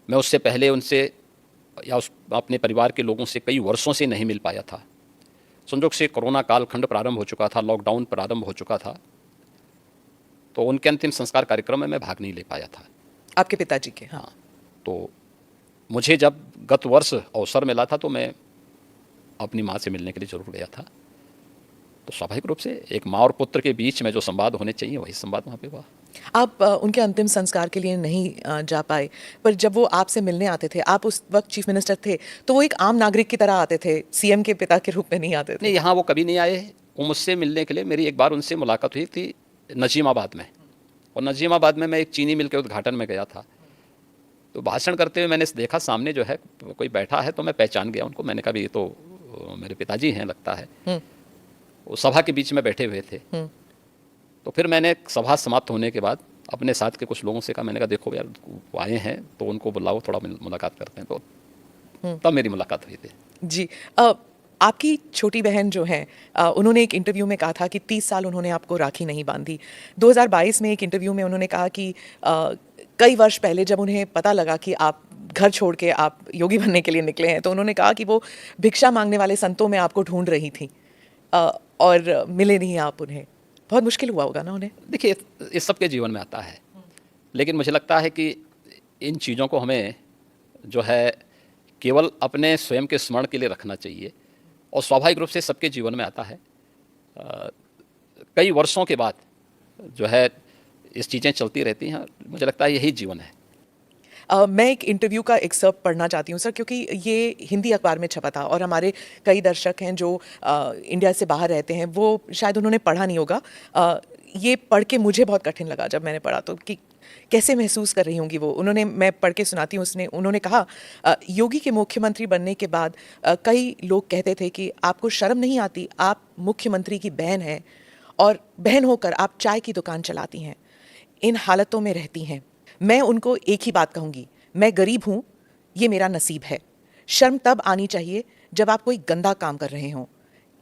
मैं उससे पहले उनसे या उस अपने परिवार के लोगों से कई वर्षों से नहीं मिल पाया था। संजोग से कोरोना कालखंड प्रारंभ हो चुका था, लॉकडाउन प्रारंभ हो चुका था, तो उनके अंतिम संस्कार कार्यक्रम में मैं भाग नहीं ले पाया था। आपके पिताजी के? हाँ। हाँ, तो मुझे जब गत वर्ष अवसर मिला था तो मैं अपनी माँ से मिलने के लिए जरूर गया था। तो स्वाभाविक रूप से एक माँ और पुत्र के बीच में जो संवाद होने चाहिए वही संवाद वहाँ पे हुआ। आप उनके अंतिम संस्कार के लिए नहीं जा पाए, पर जब वो आपसे मिलने आते थे, आप उस वक्त चीफ मिनिस्टर थे, तो वो एक आम नागरिक की तरह आते थे, सीएम के पिता के रूप में नहीं आते थे? नहीं, यहाँ वो कभी नहीं आए। वो मुझसे मिलने के लिए, मेरी एक बार उनसे मुलाकात हुई थी नजीमाबाद में, और नजीमाबाद में मैं एक चीनी मिल के उद्घाटन में गया था। तो भाषण करते हुए मैंने देखा सामने जो है कोई बैठा है, तो मैं पहचान गया उनको। मैंने कहा भी ये तो मेरे पिताजी हैं लगता है। वो सभा के बीच में बैठे हुए थे। तो फिर मैंने सभा समाप्त होने के बाद अपने साथ के कुछ लोगों से कहा, मैंने कहा देखो यार वो आए हैं तो उनको बुलाओ, थोड़ा मुलाकात करते हैं। तो तब मेरी मुलाकात हुई थी। जी। आपकी छोटी बहन जो है, उन्होंने एक इंटरव्यू में कहा था कि 30 साल उन्होंने आपको राखी नहीं बांधी। 2022 में एक इंटरव्यू में उन्होंने कहा कि कई वर्ष पहले जब उन्हें पता लगा कि आप घर छोड़ के आप योगी बनने के लिए निकले हैं, तो उन्होंने कहा कि वो भिक्षा मांगने वाले संतों में आपको ढूंढ रही थी और मिले नहीं आप उन्हें। बहुत मुश्किल हुआ होगा ना उन्हें? देखिए, इस सबके जीवन में आता है, लेकिन मुझे लगता है कि इन चीज़ों को हमें जो है केवल अपने स्वयं के स्मरण के लिए रखना चाहिए, और स्वाभाविक रूप से सबके जीवन में आता है। कई वर्षों के बाद जो है इस चीज़ें चलती रहती हैं। मुझे लगता है यही जीवन है। मैं एक इंटरव्यू का एक्सर्प्ट पढ़ना चाहती हूँ सर, क्योंकि ये हिंदी अखबार में छपा था और हमारे कई दर्शक हैं जो इंडिया से बाहर रहते हैं, वो शायद उन्होंने पढ़ा नहीं होगा। ये पढ़ के मुझे बहुत कठिन लगा जब मैंने पढ़ा, तो कि कैसे महसूस कर रही होंगी वो। मैं पढ़ के सुनाती हूँ। उन्होंने कहा, योगी के मुख्यमंत्री बनने के बाद कई लोग कहते थे कि आपको शर्म नहीं आती, आप मुख्यमंत्री की बहन हैं और बहन होकर आप चाय की दुकान चलाती हैं, इन हालतों में रहती हैं। मैं उनको एक ही बात कहूंगी, मैं गरीब हूं, ये मेरा नसीब है। शर्म तब आनी चाहिए जब आप कोई गंदा काम कर रहे हों,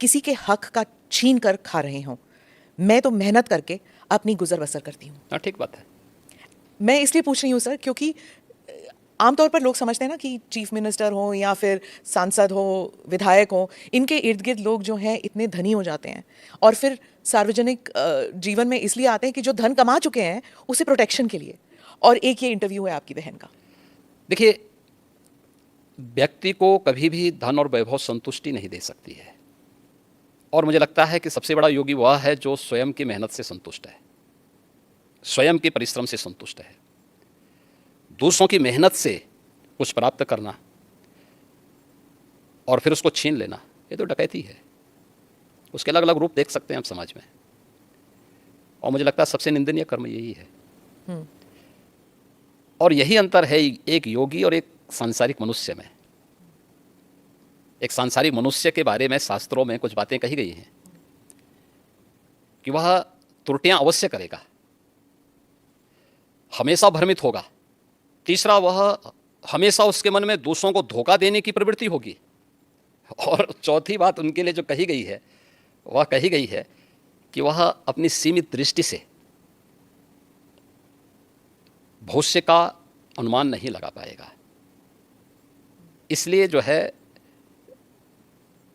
किसी के हक का छीन कर खा रहे हों। मैं तो मेहनत करके अपनी गुजर बसर करती हूँ। हाँ, ठीक बात है। मैं इसलिए पूछ रही हूँ सर, क्योंकि आमतौर पर लोग समझते हैं ना कि चीफ मिनिस्टर हो या फिर सांसद हो, विधायक हो, इनके इर्द गिर्द लोग जो हैं इतने धनी हो जाते हैं और फिर सार्वजनिक जीवन में इसलिए आते हैं कि जो धन कमा चुके हैं उसे प्रोटेक्शन के लिए। और एक ये इंटरव्यू है आपकी बहन का। देखिए, व्यक्ति को कभी भी धन और वैभव संतुष्टि नहीं दे सकती है, और मुझे लगता है कि सबसे बड़ा योगी वह है जो स्वयं की मेहनत से संतुष्ट है, स्वयं के परिश्रम से संतुष्ट है। दूसरों की मेहनत से कुछ प्राप्त करना और फिर उसको छीन लेना, ये तो डकैती है। उसके अलग अलग रूप देख सकते हैं हम समाज में, और मुझे लगता है सबसे निंदनीय कर्म यही है। और यही अंतर है एक योगी और एक सांसारिक मनुष्य में। एक सांसारिक मनुष्य के बारे में शास्त्रों में कुछ बातें कही गई हैं कि वह त्रुटियां अवश्य करेगा, हमेशा भ्रमित होगा। तीसरा, वह हमेशा उसके मन में दूसरों को धोखा देने की प्रवृत्ति होगी। और चौथी बात उनके लिए जो कही गई है, वह कही गई है कि वह अपनी सीमित दृष्टि से भविष्य का अनुमान नहीं लगा पाएगा। इसलिए जो है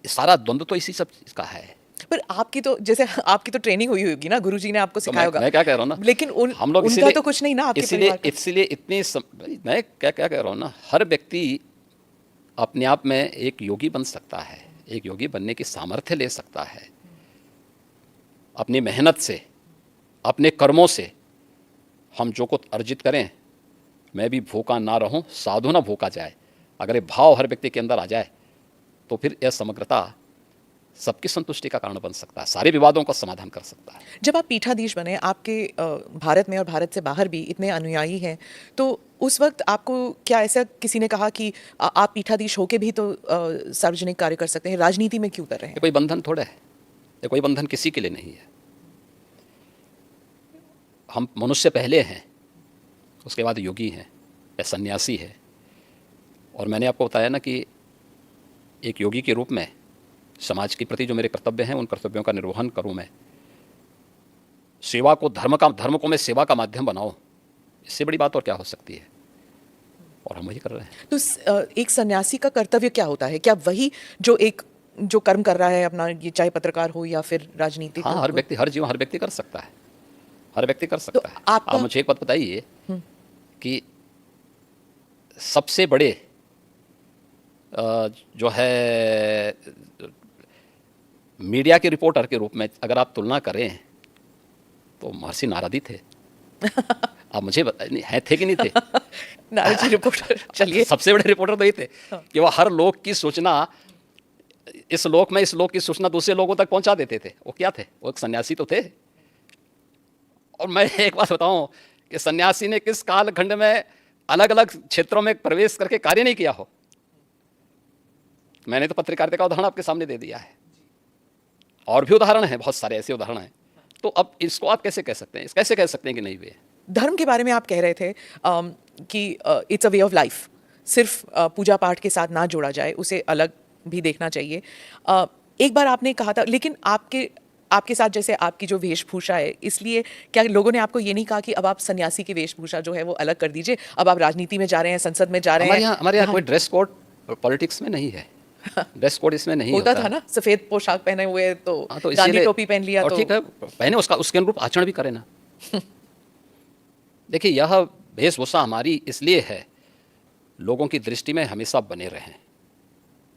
सारा द्वंद्व तो इसी सब का है। पर आपकी तो ट्रेनिंग हुई होगी ना, गुरुजी ने आपको सिखाया होगा। मैं क्या कह रहा हूँ ना, लेकिन हम लोग उनका तो कुछ नहीं ना आपके परिवार का। इसलिए मैं क्या कह रहा हूँ ना, हर व्यक्ति अपने आप में एक योगी बन सकता है, एक योगी बनने की सामर्थ्य ले सकता है। अपनी मेहनत से, अपने कर्मों से हम जो कुछ अर्जित करें, मैं भी भूखा ना रहूं, साधु ना भूखा जाए, अगर ये भाव हर व्यक्ति के अंदर आ जाए तो फिर यह समग्रता सबकी संतुष्टि का कारण बन सकता है, सारे विवादों का समाधान कर सकता है। जब आप पीठाधीश बने, आपके भारत में और भारत से बाहर भी इतने अनुयायी हैं, तो उस वक्त आपको क्या ऐसा किसी ने कहा कि आप पीठाधीश होके भी तो सार्वजनिक कार्य कर सकते हैं, राजनीति में क्यों कर रहे हैं? ये कोई बंधन थोड़ा है, ये कोई बंधन किसी के लिए नहीं है। हम मनुष्य पहले हैं, उसके बाद योगी हैं या सन्यासी है। और मैंने आपको बताया ना कि एक योगी के रूप में समाज के प्रति जो मेरे कर्तव्य हैं, उन कर्तव्यों का निर्वहन करूं मैं। सेवा को धर्म को मैं सेवा का माध्यम बनाऊं, इससे बड़ी बात और क्या हो सकती है। और हम वही कर रहे हैं। तो एक सन्यासी का कर्तव्य क्या होता है? क्या वही जो कर्म कर रहा है अपना, ये चाहे पत्रकार हो या फिर राजनीतिक हाँ, हो? हर व्यक्ति, हर जीवन, हर व्यक्ति कर सकता है, हर व्यक्ति कर तो सकता है। आपका आप मुझे एक बात बताइए कि सबसे बड़े जो है मीडिया के रिपोर्टर के रूप में अगर आप तुलना करें तो महर्षि नारद ही थे। आप मुझे नहीं, है थे कि नहीं थे? नारद जी रिपोर्टर, चलिए। सबसे बड़े रिपोर्टर तो ये थे कि वो हर लोक की सूचना, इस लोक में इस लोक की सूचना दूसरे लोगों तक पहुंचा देते थे। वो क्या थे? वो एक सन्यासी तो थे। और मैं एक बात बताऊं कि सन्यासी ने किस कालखंड में अलग अलग क्षेत्रों में प्रवेश करके कार्य नहीं किया हो। मैंने तो पत्रकारिता का उदाहरण आपके सामने दे दिया है, और भी उदाहरण हैं, बहुत सारे ऐसे उदाहरण हैं। तो अब इसको आप कैसे कह सकते हैं, कैसे कह सकते हैं कि नहीं हुए? धर्म के बारे में आप कह रहे थे कि it's a way of life, सिर्फ पूजा पाठ के साथ ना जोड़ा जाए, उसे अलग भी देखना चाहिए। एक बार आपने कहा था, लेकिन आपके साथ जैसे आपकी जो वेशभूषा है, इसलिए क्या लोगों ने आपको ये नहीं कहा कि अब आप सन्यासी की वेशभूषा जो है वो अलग कर दीजिए, अब आप राजनीति में जा रहे हैं, संसद में जा रहे हैं? हमारे यहाँ कोई ड्रेस कोड पॉलिटिक्स में नहीं है। ड्रेस कोड इसमें नहीं होता होता था ना, सफेद पोशाक पहने हुए तो हाँ, तो गांधी इसीलिए, टोपी पहन लिया और तो ठीक है, पहने, उसका उसके अनुरूप आचरण भी करें ना। देखिए, यह वेशभूषा हमारी इसलिए है, लोगों की दृष्टि में हमेशा बने रहें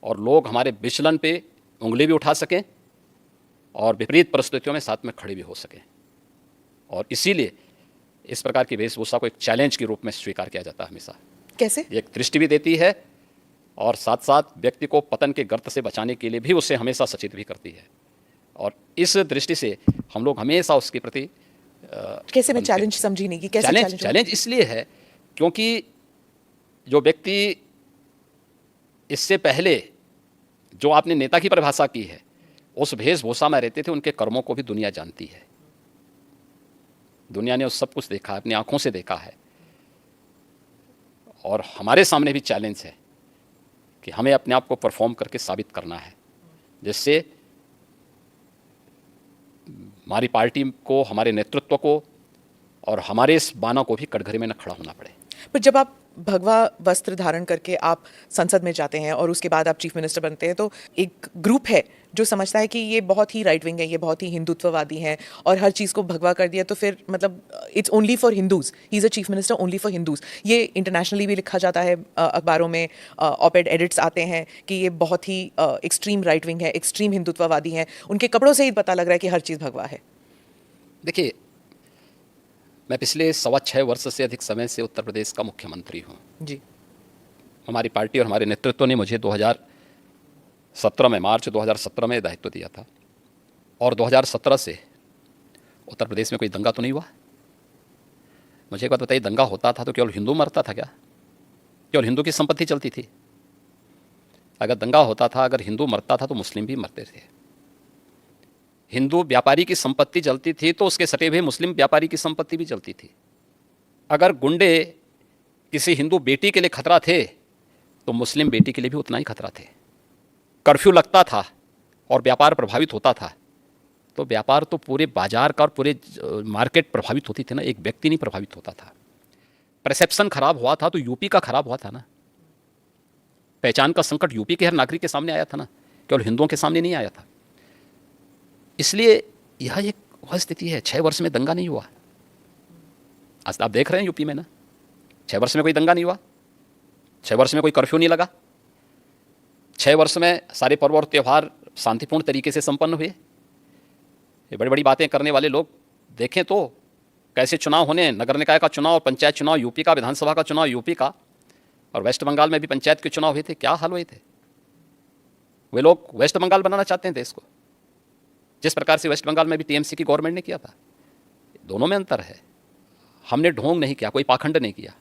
और लोग हमारे विचलन पे उंगली भी उठा सकें और विपरीत परिस्थितियों में साथ में खड़े भी हो सकें। और इसीलिए इस प्रकार की वेशभूषा को एक चैलेंज के रूप में स्वीकार किया जाता है हमेशा। कैसे? एक दृष्टि भी देती है और साथ साथ व्यक्ति को पतन के गर्त से बचाने के लिए भी उससे हमेशा सचेत भी करती है। और इस दृष्टि से हम लोग हमेशा उसके प्रति कैसे? मैं चैलेंज समझी नहीं कि कैसे चैलेंज इसलिए है क्योंकि जो व्यक्ति इससे पहले जो आपने नेता की परिभाषा की है, उस वेशभूषा में रहते थे, उनके कर्मों को भी दुनिया जानती है। दुनिया ने उस सब कुछ देखा है, अपनी आंखों से देखा है। और हमारे सामने भी चैलेंज है कि हमें अपने आप को परफॉर्म करके साबित करना है, जिससे हमारी पार्टी को, हमारे नेतृत्व को और हमारे इस बाना को भी कटघरे में न खड़ा होना पड़े। पर जब आप भगवा वस्त्र धारण करके आप संसद में जाते हैं और उसके बाद आप चीफ मिनिस्टर बनते हैं, तो एक ग्रुप है जो समझता है कि ये बहुत ही राइट विंग है, ये बहुत ही हिंदुत्ववादी हैं और हर चीज़ को भगवा कर दिया, तो फिर मतलब it's only for Hindus, he is a chief minister only for Hindus. ये इंटरनेशनली भी लिखा जाता है, अखबारों में ऑप-एड एडिट्स आते हैं कि ये बहुत ही एक्सट्रीम राइट विंग है, एक्सट्रीम हिंदुत्ववादी हैं। उनके कपड़ों से ही पता लग रहा है कि हर चीज़ भगवा है। देखिए, मैं पिछले 6.25 वर्ष से अधिक समय से उत्तर प्रदेश का मुख्यमंत्री हूँ जी। हमारी पार्टी और हमारे नेतृत्व ने मुझे 2017 में, मार्च 2017 में दायित्व दिया था, और 2017 से उत्तर प्रदेश में कोई दंगा तो नहीं हुआ। मुझे एक बात बताइए, दंगा होता था तो केवल हिंदू मरता था क्या? केवल हिंदू की संपत्ति चलती थी? अगर दंगा होता था, अगर हिंदू मरता था तो मुस्लिम भी मरते थे। हिंदू व्यापारी की संपत्ति जलती थी तो उसके सटे हुए मुस्लिम व्यापारी की संपत्ति भी जलती थी। अगर गुंडे किसी हिंदू बेटी के लिए खतरा थे तो मुस्लिम बेटी के लिए भी उतना ही खतरा थे। कर्फ्यू लगता था और व्यापार प्रभावित होता था, तो व्यापार तो पूरे बाजार का और पूरे मार्केट प्रभावित होती थी ना, एक व्यक्ति नहीं प्रभावित होता था। परसेप्शन खराब हुआ था तो यूपी का खराब हुआ था ना। पहचान का संकट यूपी के हर नागरिक के सामने आया था ना, केवल हिंदुओं के सामने नहीं आया था। इसलिए यह एक वह स्थिति है। 6 वर्ष में दंगा नहीं हुआ। आज आप देख रहे हैं यूपी में ना, 6 वर्ष में कोई दंगा नहीं हुआ, 6 वर्ष में कोई कर्फ्यू नहीं लगा, 6 वर्ष में सारे पर्व और त्यौहार शांतिपूर्ण तरीके से संपन्न हुए। ये बड़ी बड़ी बातें करने वाले लोग देखें तो कैसे चुनाव होने, नगर निकाय का चुनाव, पंचायत चुनाव यूपी का, विधानसभा का चुनाव यूपी का, और वेस्ट बंगाल में भी पंचायत के चुनाव हुए थे, क्या हाल हुए थे। वे लोग वेस्ट बंगाल बनाना चाहते हैं देश को, जिस प्रकार से वेस्ट बंगाल में भी टीएमसी की गवर्नमेंट ने किया था। दोनों में अंतर है। हमने ढोंग नहीं किया, कोई पाखंड नहीं किया।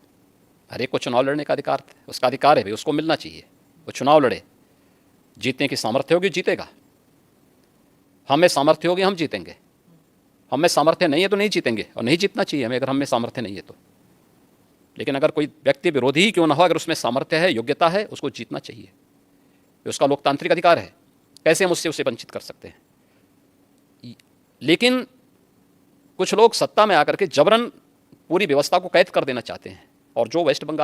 हर एक को चुनाव लड़ने का अधिकार, उसका अधिकार है भाई, उसको मिलना चाहिए। वो चुनाव लड़े, जीतने की सामर्थ्य होगी जीतेगा, हमें सामर्थ्य होगी हम जीतेंगे, हमें सामर्थ्य नहीं है तो नहीं जीतेंगे, और नहीं जीतना चाहिए हमें अगर हमें सामर्थ्य नहीं है तो। लेकिन अगर कोई व्यक्ति विरोधी ही क्यों ना हो, अगर उसमें सामर्थ्य है, योग्यता है, उसको जीतना चाहिए, उसका लोकतांत्रिक अधिकार है। कैसे हम उससे उसे वंचित कर सकते हैं? लेकिन कुछ लोग सत्ता में आकर के जबरन पूरी व्यवस्था को कैद कर देना चाहते हैं, और जो वेस्ट बंगाल